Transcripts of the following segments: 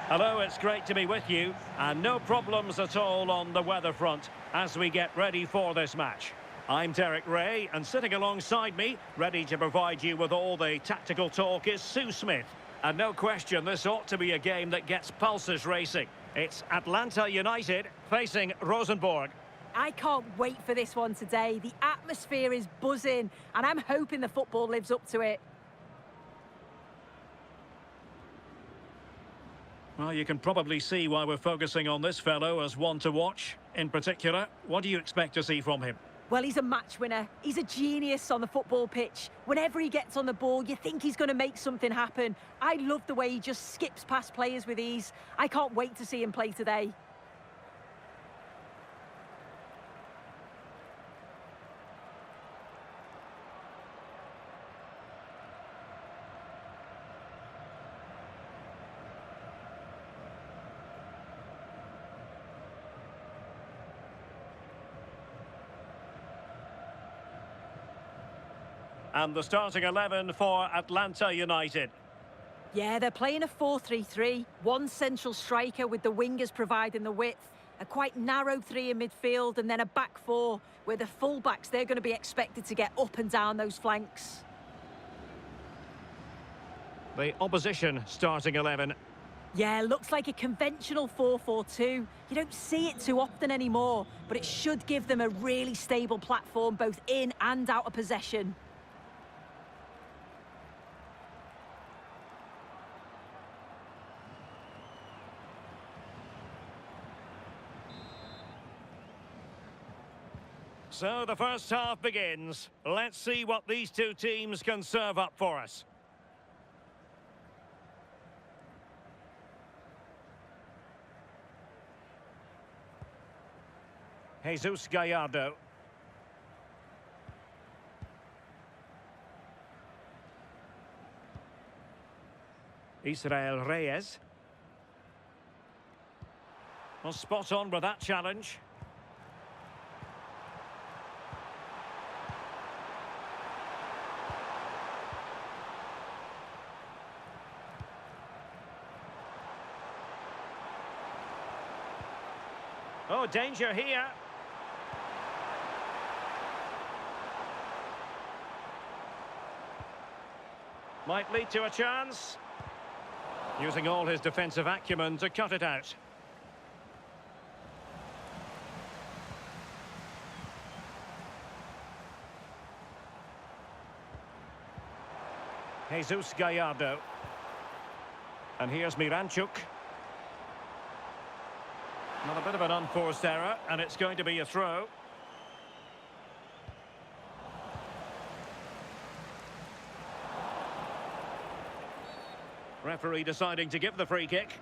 Hello, it's great to be with you, and no problems at all on the weather front as we get ready for this match. I'm Derek Ray, and sitting alongside me, ready to provide you with all the tactical talk, is Sue Smith. And no question, this ought to be a game that gets pulses racing. It's Atlanta United facing Rosenborg. I can't wait for this one today. The atmosphere is buzzing, and I'm hoping the football lives up to it. Well, you can probably see why we're focusing on this fellow as one to watch. In particular, what do you expect to see from him? Well, he's a match winner. He's a genius on the football pitch. Whenever he gets on the ball, you think he's going to make something happen. I love the way he just skips past players with ease. I can't wait to see him play today. And the starting 11 for Atlanta United. Yeah, they're playing a 4-3-3. One central striker with the wingers providing the width. A quite narrow three in midfield and then a back four where the full-backs, they're going to be expected to get up and down those flanks. The opposition starting 11. Yeah, looks like a conventional 4-4-2. You don't see it too often anymore, but it should give them a really stable platform both in and out of possession. So the first half begins. Let's see what these two teams can serve up for us. Jesus Gallardo. Israel Reyes. Well, spot on with that challenge. Oh, danger here. Might lead to a chance. Using all his defensive acumen to cut it out. Jesus Gallardo. And here's Miranchuk. Not a bit of an unforced error, and it's going to be a throw. Referee deciding to give the free kick.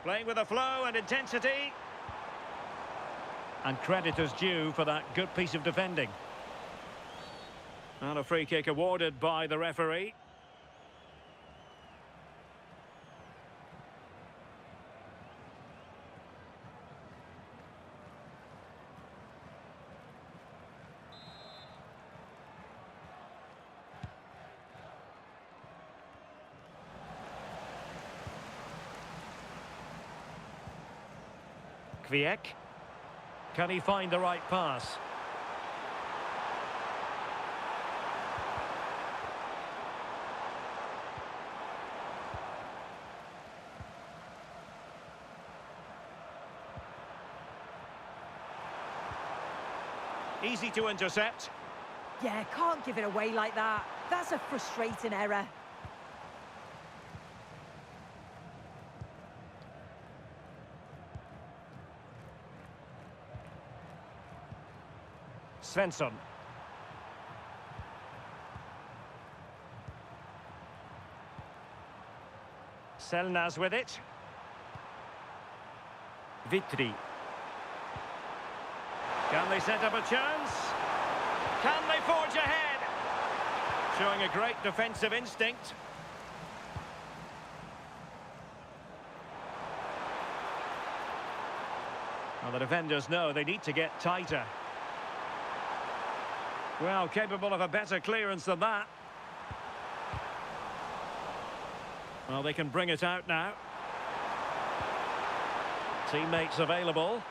Playing with a flow and intensity. And credit is due for that good piece of defending. And a free kick awarded by the referee. Kwiek. Can he find the right pass? Easy to intercept. Yeah, can't give it away like that. That's a frustrating error. Svensson. Selnaz with it. Vitri. Can they set up a chance? Can they forge ahead? Showing a great defensive instinct. Well, the defenders know they need to get tighter. Well, capable of a better clearance than that. Well, they can bring it out now. Teammates available.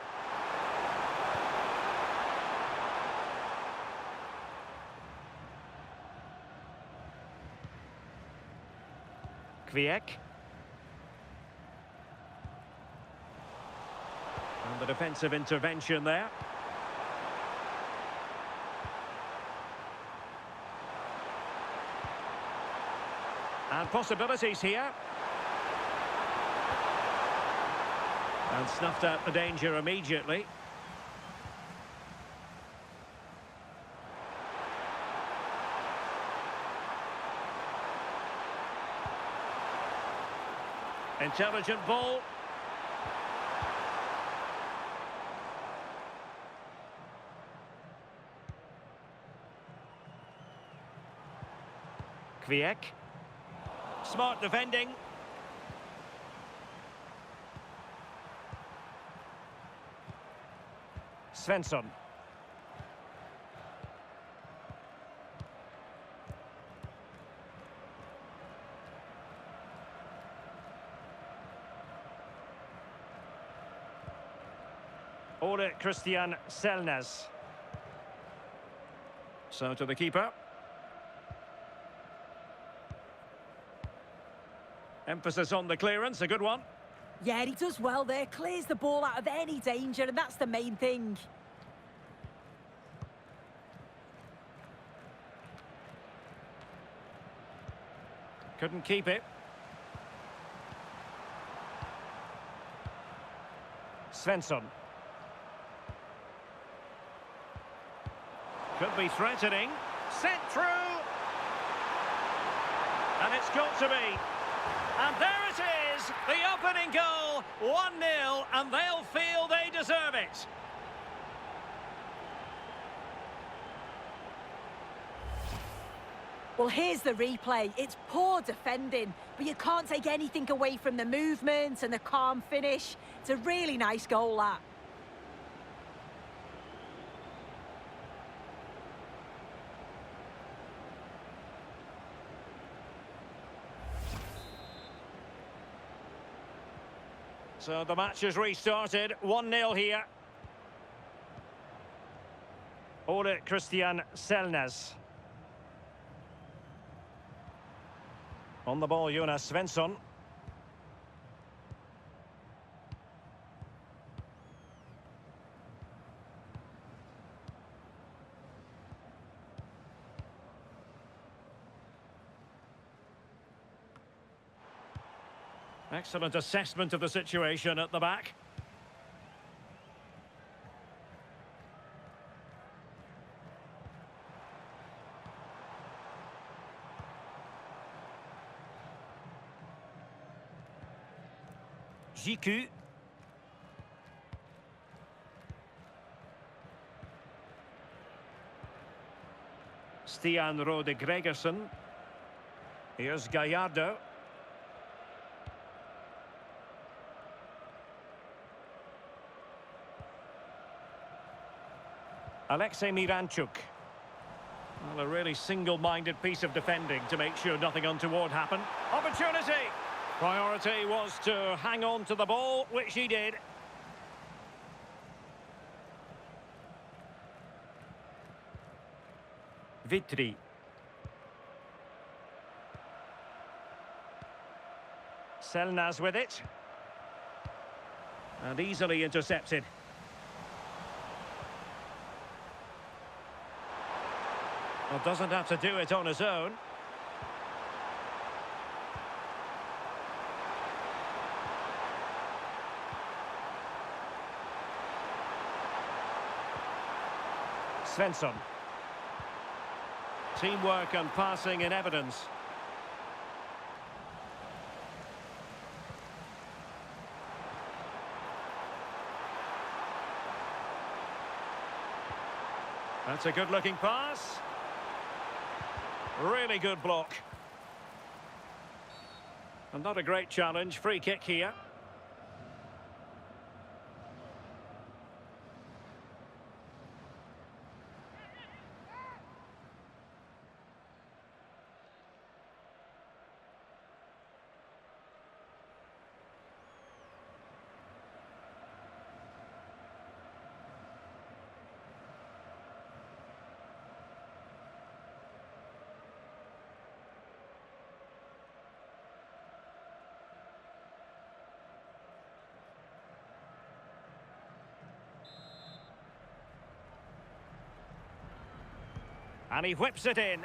Kwiek. And the defensive intervention there. And possibilities here. And snuffed out the danger immediately. Intelligent ball. Kwiek. Smart defending. Svensson. Ole Christian Selnaz. So to the keeper. Emphasis on the clearance, a good one. Yeah, he does well there. Clears the ball out of any danger, and that's the main thing. Couldn't keep it. Svensson. Could be threatening. Sent through. And it's got to be. And there it is, the opening goal, 1-0, and they'll feel they deserve it. Well, here's the replay. It's poor defending, but you can't take anything away from the movement and the calm finish. It's a really nice goal, that. So the match has restarted, 1-0 here. Ole Christian Selnaz. On the ball, Jonas Svensson. Excellent assessment of the situation at the back. JQ. Stian Rode Gregersen. Here's Gallardo. Alexei Miranchuk. Well, a really single-minded piece of defending to make sure nothing untoward happened. Opportunity! Priority was to hang on to the ball, which he did. Vitri. Selnaz with it. And easily intercepted. Well, doesn't have to do it on his own. Svensson. Teamwork and passing in evidence. That's a good-looking pass. Really good block. And not a great challenge. Free kick here. And he whips it in.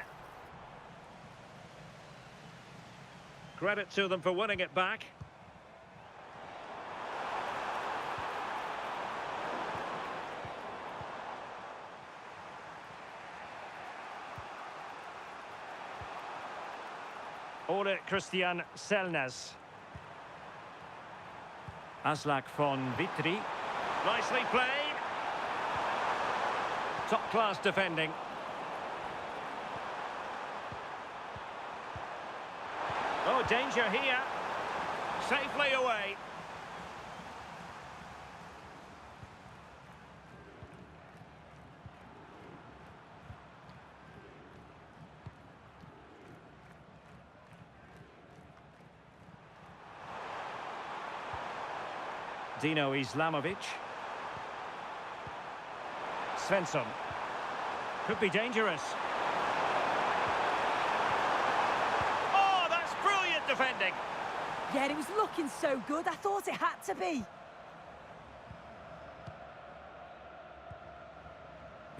Credit to them for winning it back. Ole Christian Selnes. Aslak von Vitry. Nicely played. Top-class defending. Oh, danger here. Safely away. Dino Islamovic. Svensson. Could be dangerous. Defending. Yeah, it was looking so good. I thought it had to be.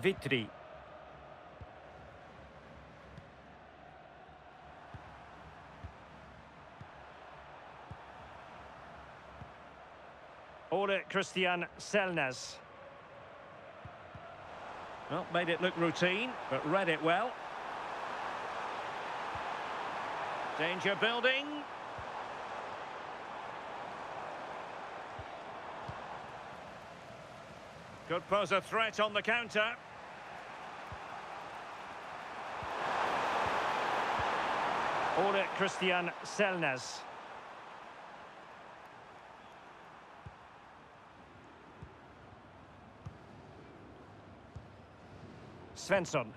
Vitry. Ole Christian Selnes. Well, made it look routine, but read it well. Danger building. Could pose a threat on the counter. Ole Christian Selnes. Svensson.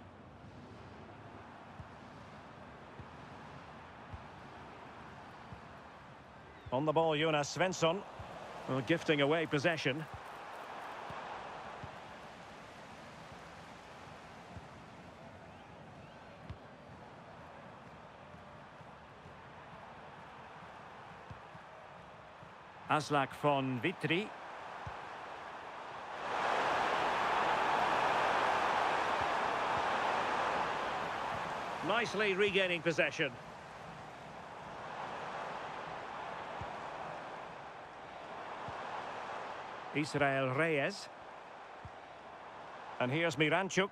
On the ball, Jonas Svensson. Well, gifting away possession. Aslak von Vitry. Nicely regaining possession. Israel Reyes. And here's Miranchuk.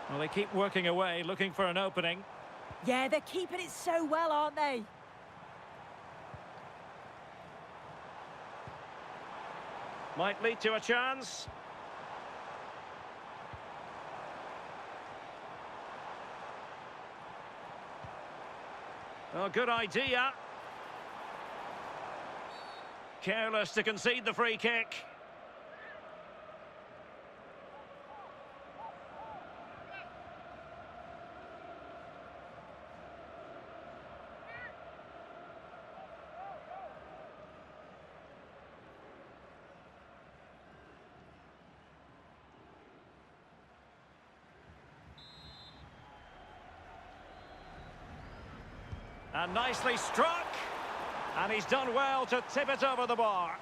Well, they keep working away, looking for an opening. Yeah, they're keeping it so well, aren't they? Might lead to a chance. Oh, good idea. Careless to concede the free kick. And nicely struck. And he's done well to tip it over the bar.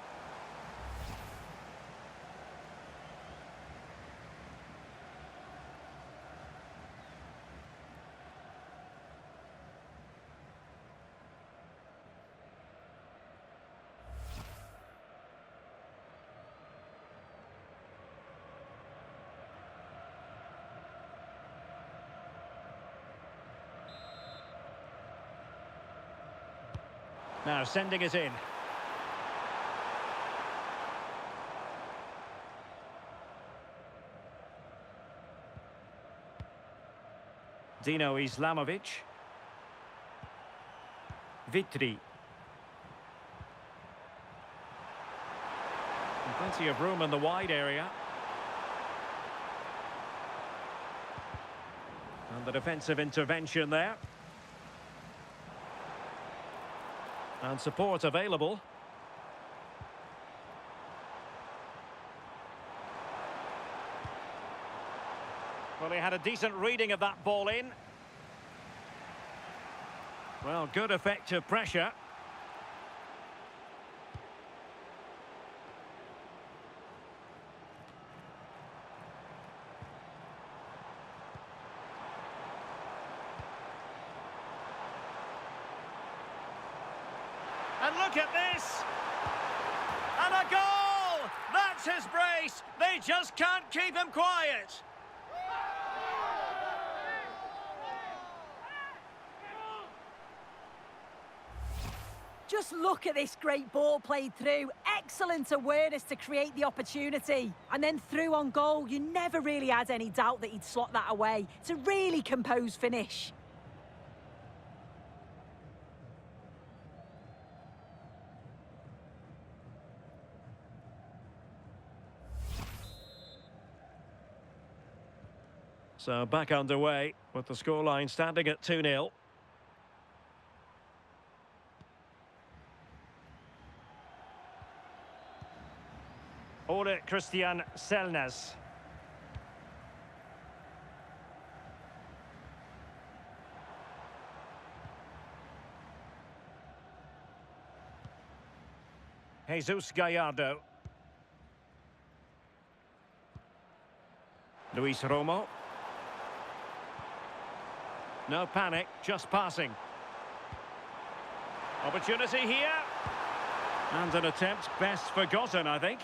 Now sending it in. Dino Islamovic. Vitri. And plenty of room in the wide area. And the defensive intervention there. And support available. Well, he had a decent reading of that ball in. Well, good effective pressure. And look at this! And a goal! That's his brace! They just can't keep him quiet! Just look at this great ball played through. Excellent awareness to create the opportunity. And then through on goal, you never really had any doubt that he'd slot that away. It's a really composed finish. So back underway with the scoreline standing at 2-0. Ole Christian Selnes. Jesus Gallardo. Luis Romo. No panic, just passing. Opportunity here. And an attempt best forgotten, I think.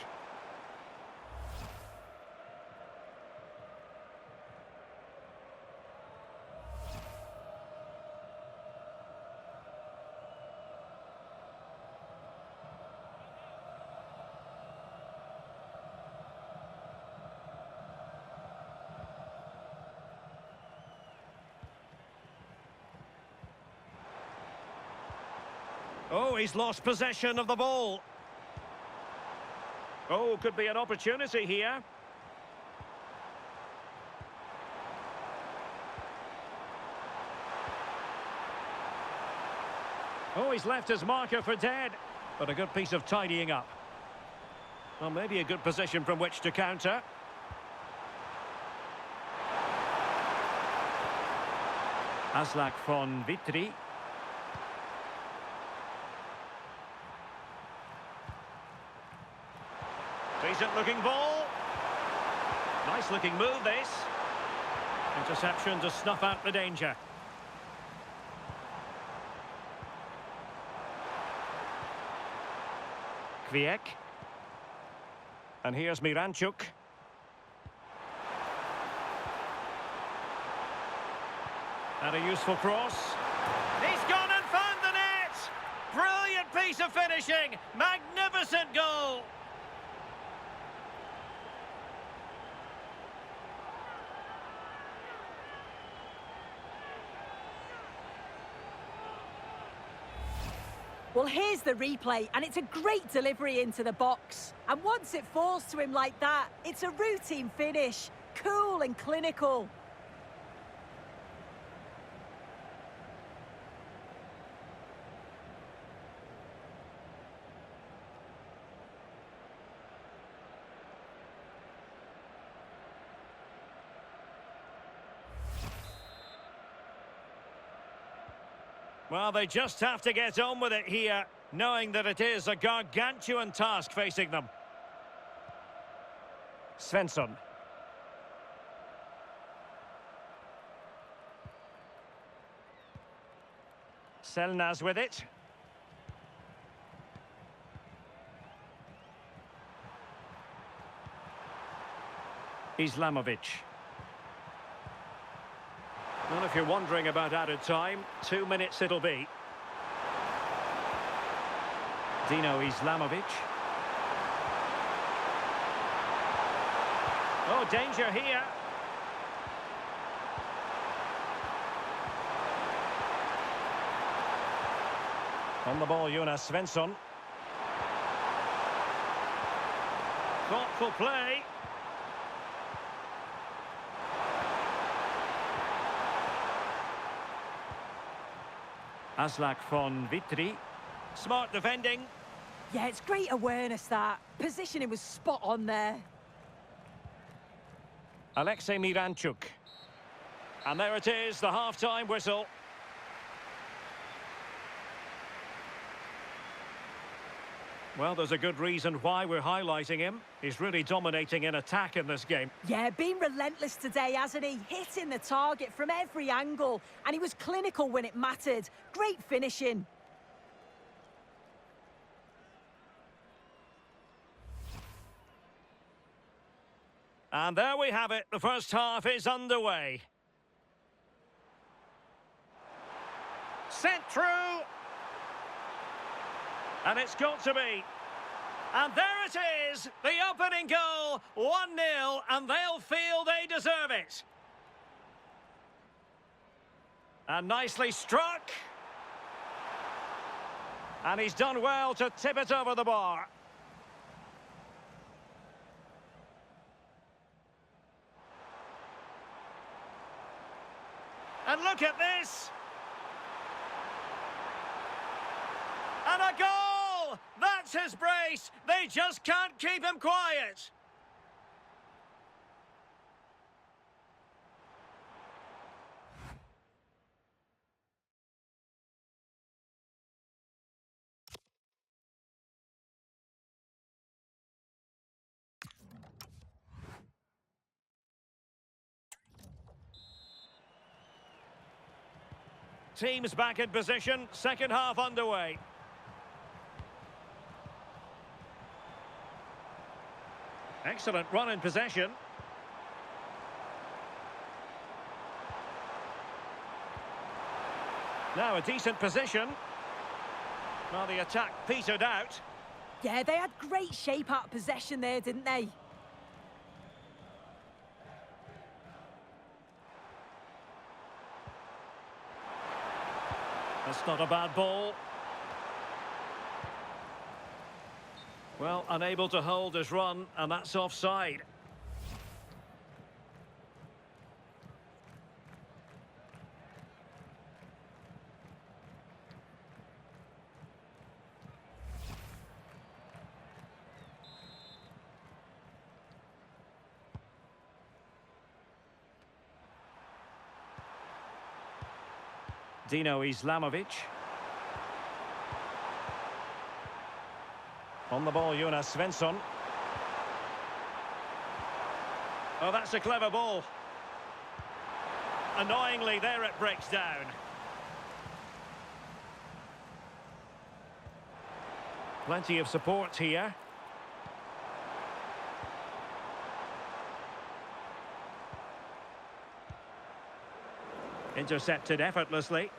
Oh, he's lost possession of the ball. Oh, could be an opportunity here. Oh, he's left his marker for dead. But a good piece of tidying up. Well, maybe a good position from which to counter. Aslak von Vitri. Decent looking ball. Nice looking move this. Interception to snuff out the danger. Kwiek. And here's Miranchuk. And a useful cross. He's gone and found the net! Brilliant piece of finishing! Magnificent goal! Well, here's the replay, and it's a great delivery into the box. And once it falls to him like that, it's a routine finish. Cool and clinical. Well, they just have to get on with it here, knowing that it is a gargantuan task facing them. Svensson. Selnas with it. Islamovic. Well, if you're wondering about added time, 2 minutes it'll be. Dino Islamovic. Oh, danger here. On the ball, Jonas Svensson. Thoughtful play. Aslak von Vitry. Smart defending. Yeah, it's great awareness, that. Positioning was spot on there. Alexei Miranchuk. And there it is, the half-time whistle. Well, there's a good reason why we're highlighting him. He's really dominating in attack in this game. Yeah, been relentless today, hasn't he? Hitting the target from every angle. And he was clinical when it mattered. Great finishing. And there we have it. The first half is underway. Sent through. And it's got to be. And there it is, the opening goal, 1-0, and they'll feel they deserve it. And nicely struck. And he's done well to tip it over the bar. And look at this. And a goal! That's his brace. They just can't keep him quiet. Teams back in position, second half underway. Excellent run in possession. Now a decent position. Well, the attack petered out. Yeah, they had great shape out of possession there, didn't they? That's not a bad ball. Well, unable to hold his run, and that's offside. Dino Islamovic. On the ball, Jonas Svensson. Oh, that's a clever ball. Annoyingly, there it breaks down. Plenty of support here. Intercepted effortlessly.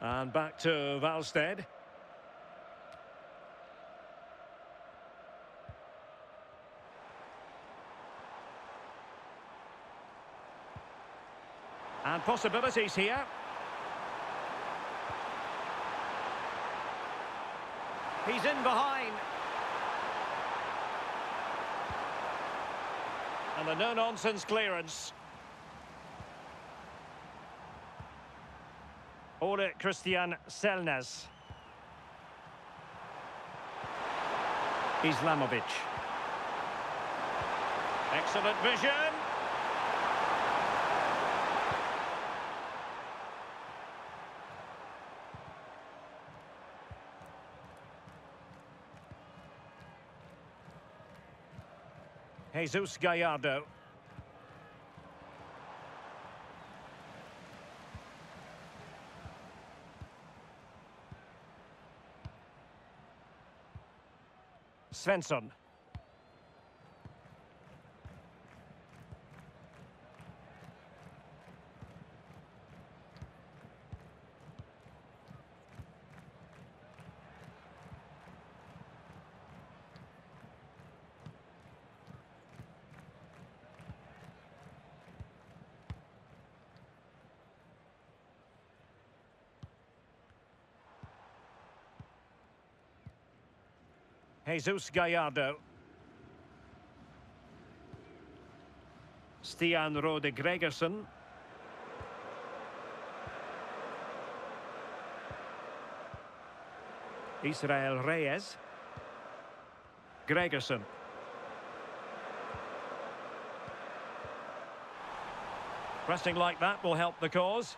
And back to Valsted. And possibilities here. He's in behind. And the no-nonsense clearance. Ole Christian Selnes. Islamovic. Excellent vision. Jesus Gallardo. Svensson. Jesus Gallardo. Stian Rode Gregersen. Israel Reyes. Gregersen. Pressing like that will help the cause.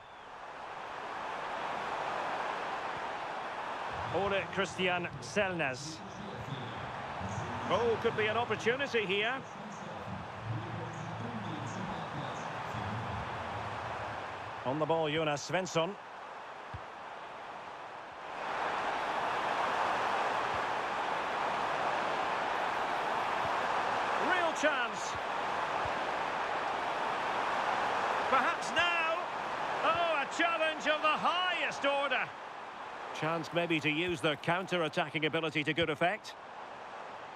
Ole Christian Selnes. Oh, could be an opportunity here. On the ball, Jonas Svensson. Real chance. Perhaps now. Oh, a challenge of the highest order. Chance maybe to use their counter-attacking ability to good effect.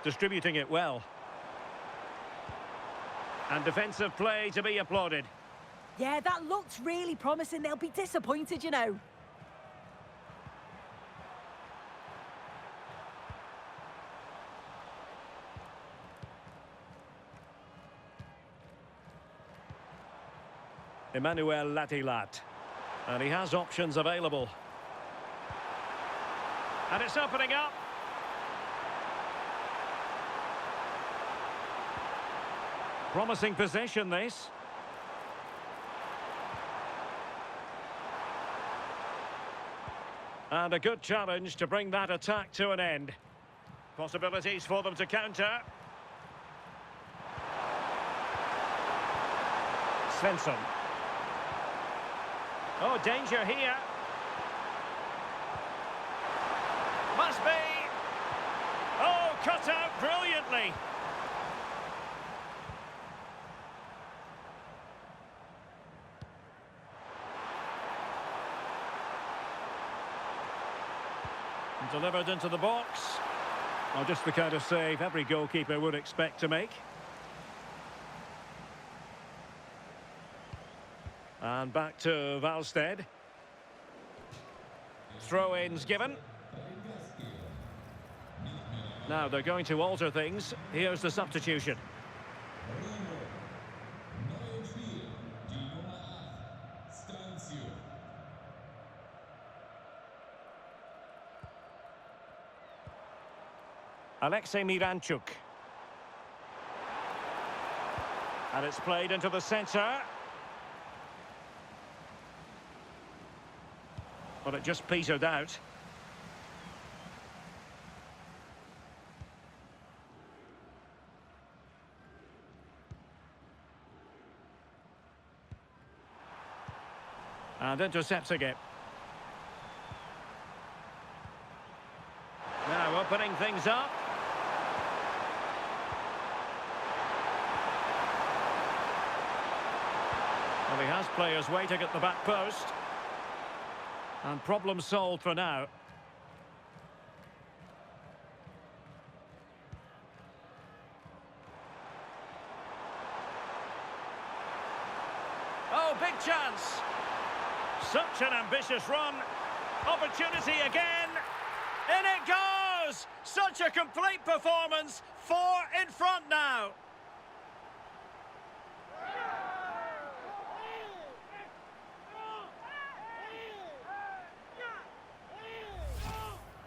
Distributing it well. And defensive play to be applauded. Yeah, that looked really promising. They'll be disappointed, you know. Emmanuel Latilat. And he has options available. And it's opening up. Promising possession, this. And a good challenge to bring that attack to an end. Possibilities for them to counter. Svensson. Oh, danger here. Must be. Oh, cut out brilliantly. Delivered into the box. Oh, just the kind of save every goalkeeper would expect to make. And back to Valsted. Throw-ins given. Now they're going to alter things. Here's the substitution. Alexei Miranchuk. And it's played into the centre. But it just petered out. And intercepting it. Now opening things up. Well, he has players waiting at the back post. And problem solved for now. Oh, big chance. Such an ambitious run. Opportunity again. In it goes! Such a complete performance. 4 in front now.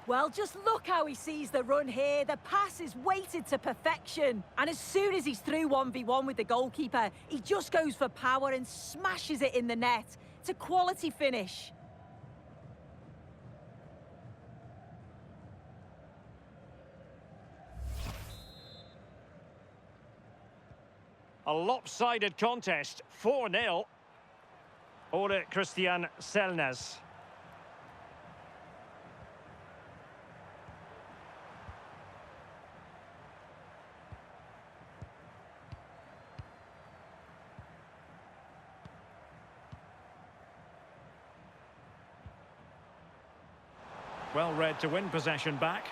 Well, just look how he sees the run here. The pass is weighted to perfection. And as soon as he's through 1v1 with the goalkeeper, he just goes for power and smashes it in the net. It's a quality finish. A lopsided contest, 4-0. Ole Christian Selnes. Well read to win possession back.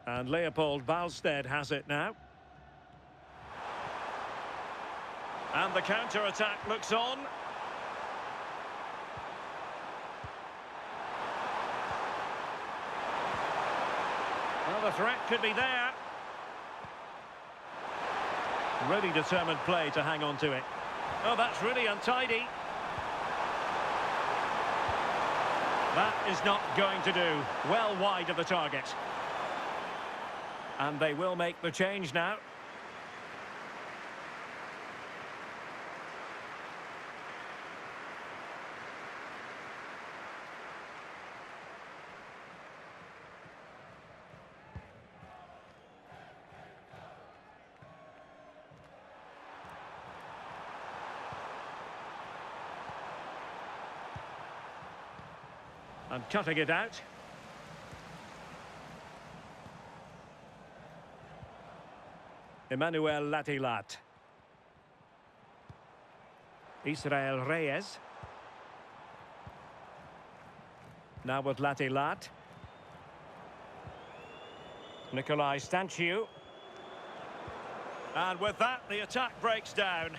And Leopold Valsted has it now. the counter-attack looks on. Well, the threat could be there. Really determined play to hang on to it. Oh, that's really untidy. That is not going to do. Well wide of the target. And they will make the change now. And cutting it out. Emmanuel Latilat. Israel Reyes. Now with Latilat. Nikolai Stanciu. And with that, the attack breaks down.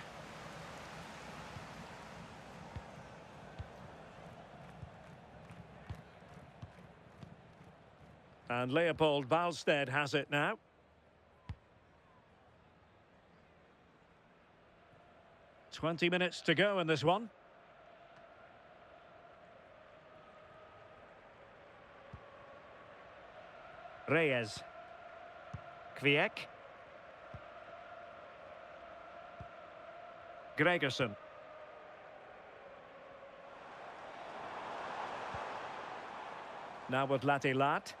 And Leopold Balstead has it now. "20 minutes to go in this one. Reyes. Kwiek. Gregerson. Now with Latilat.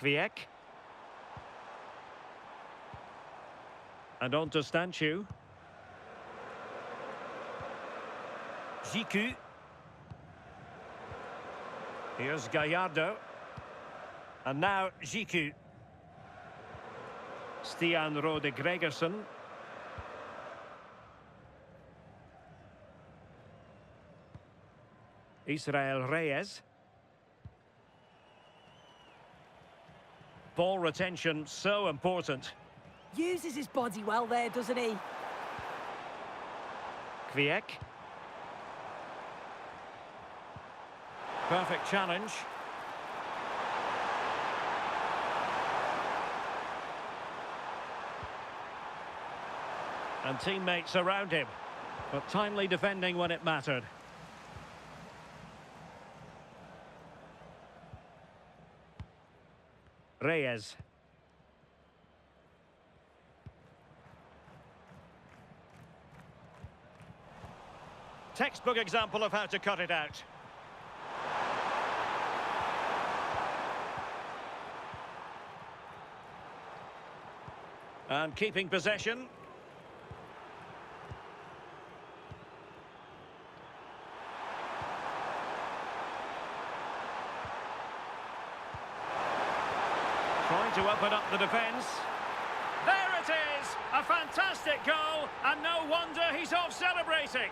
Kwiek. And on to Stanciu. Jiku. Here's Gallardo. And now Jiku. Stian Rode Gregerson. Israel Reyes. Ball retention, so important. Uses his body well there, doesn't he? Kwiek. Perfect challenge. And teammates around him, but timely defending when it mattered. Reyes. Textbook example of how to cut it out. And keeping possession. Trying to open up the defence. There it is! A fantastic goal, and no wonder he's off celebrating.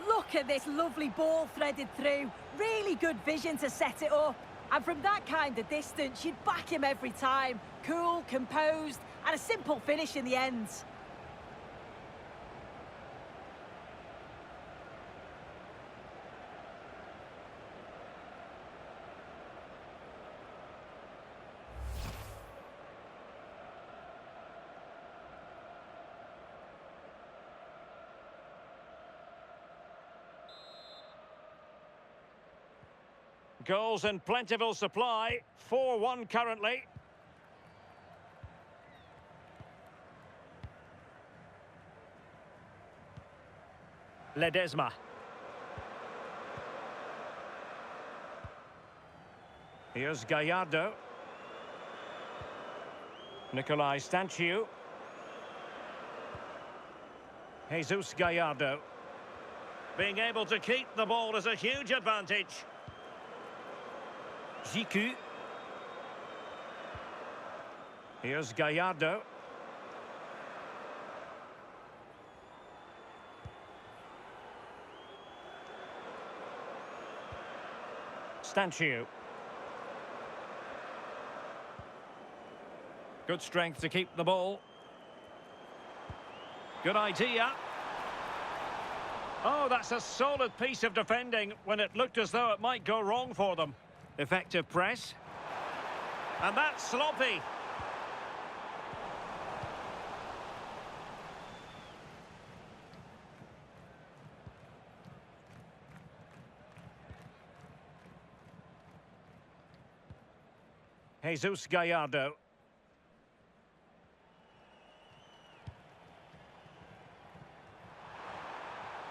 Look at this lovely ball threaded through. Really good vision to set it up. And from that kind of distance, you'd back him every time. Cool, composed, and a simple finish in the end. Goals in plentiful supply, 4-1 currently. Ledesma. Here's Gallardo. Nikolai Stanciu. Jesus Gallardo. Being able to keep the ball is a huge advantage. Jiku. Here's Gallardo. Stanchu. Good strength to keep the ball. Good idea. Oh, that's a solid piece of defending when it looked as though it might go wrong for them. Effective press. And that's sloppy. Jesus Gallardo.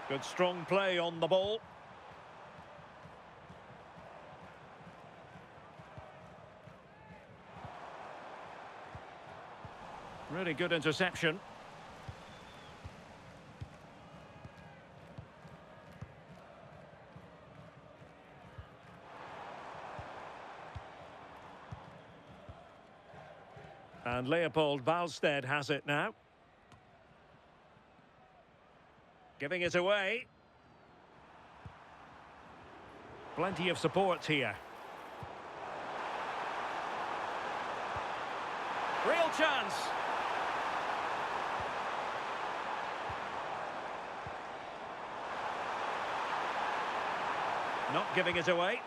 Good strong play on the ball. Really good interception. And Leopold Balstead has it now. Giving it away. Plenty of support here. Real chance. Not giving it away.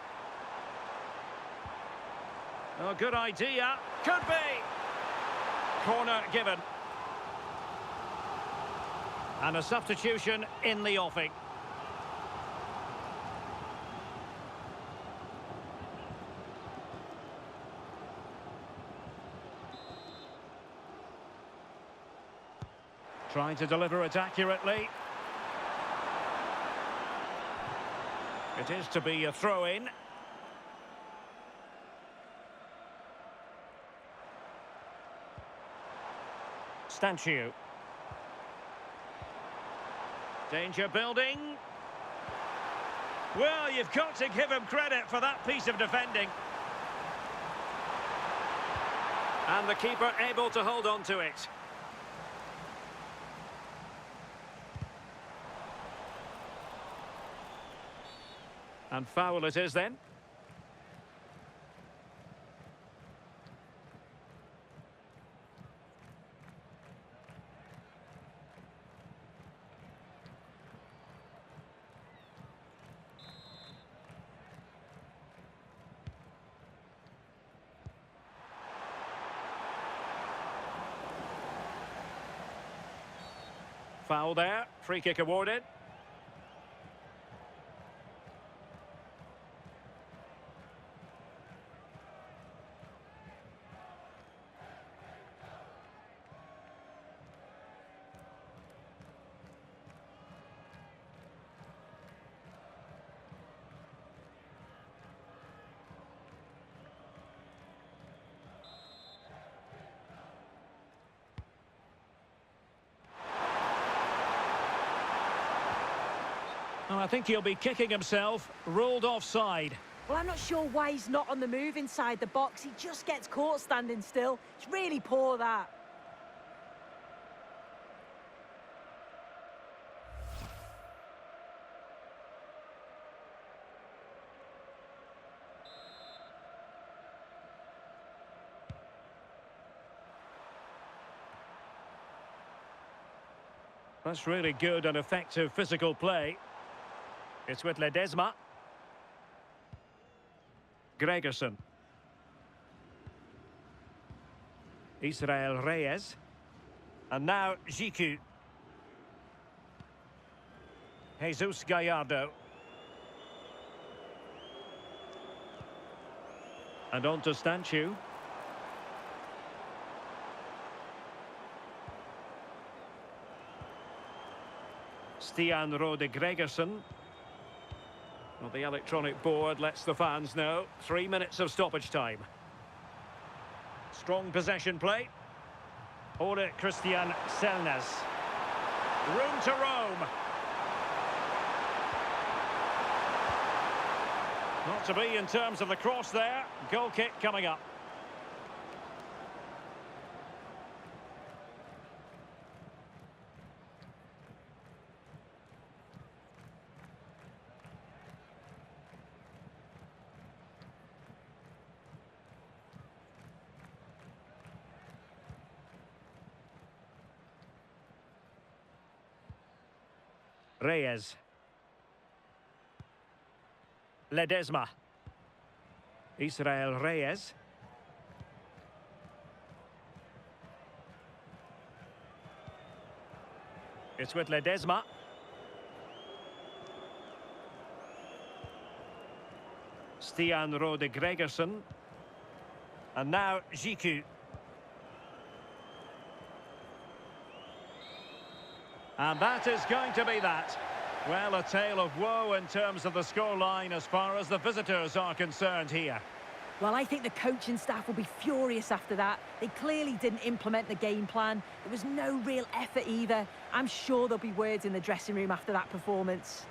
Oh, good idea. Could be. Corner given. And a substitution in the offing. Trying to deliver it accurately. It is to be a throw-in. Stanchu. Danger building. Well, you've got to give him credit for that piece of defending. And the keeper able to hold on to it. And foul it is then. Foul there, free kick awarded. Well, I think he'll be kicking himself, ruled offside. Well, I'm not sure why he's not on the move inside the box. He just gets caught standing still. It's really poor, that. That's really good and effective physical play. It's with Ledesma. Gregerson. Israel Reyes. And now Jiku. Jesus Gallardo. And on to Stanchu. Stian Rode Gregerson. Well, the electronic board lets the fans know. 3 minutes of stoppage time. Strong possession play. Ole Christian Selnes. Room to roam. Not to be in terms of the cross there. Goal kick coming up. Reyes. Ledesma. Israel Reyes. It's with Ledesma. Stian Rode Gregersen. And now Jiku. And that is going to be that. Well, a tale of woe in terms of the scoreline as far as the visitors are concerned here. Well, I think the coaching staff will be furious after that. They clearly didn't implement the game plan. There was no real effort either. I'm sure there'll be words in the dressing room after that performance.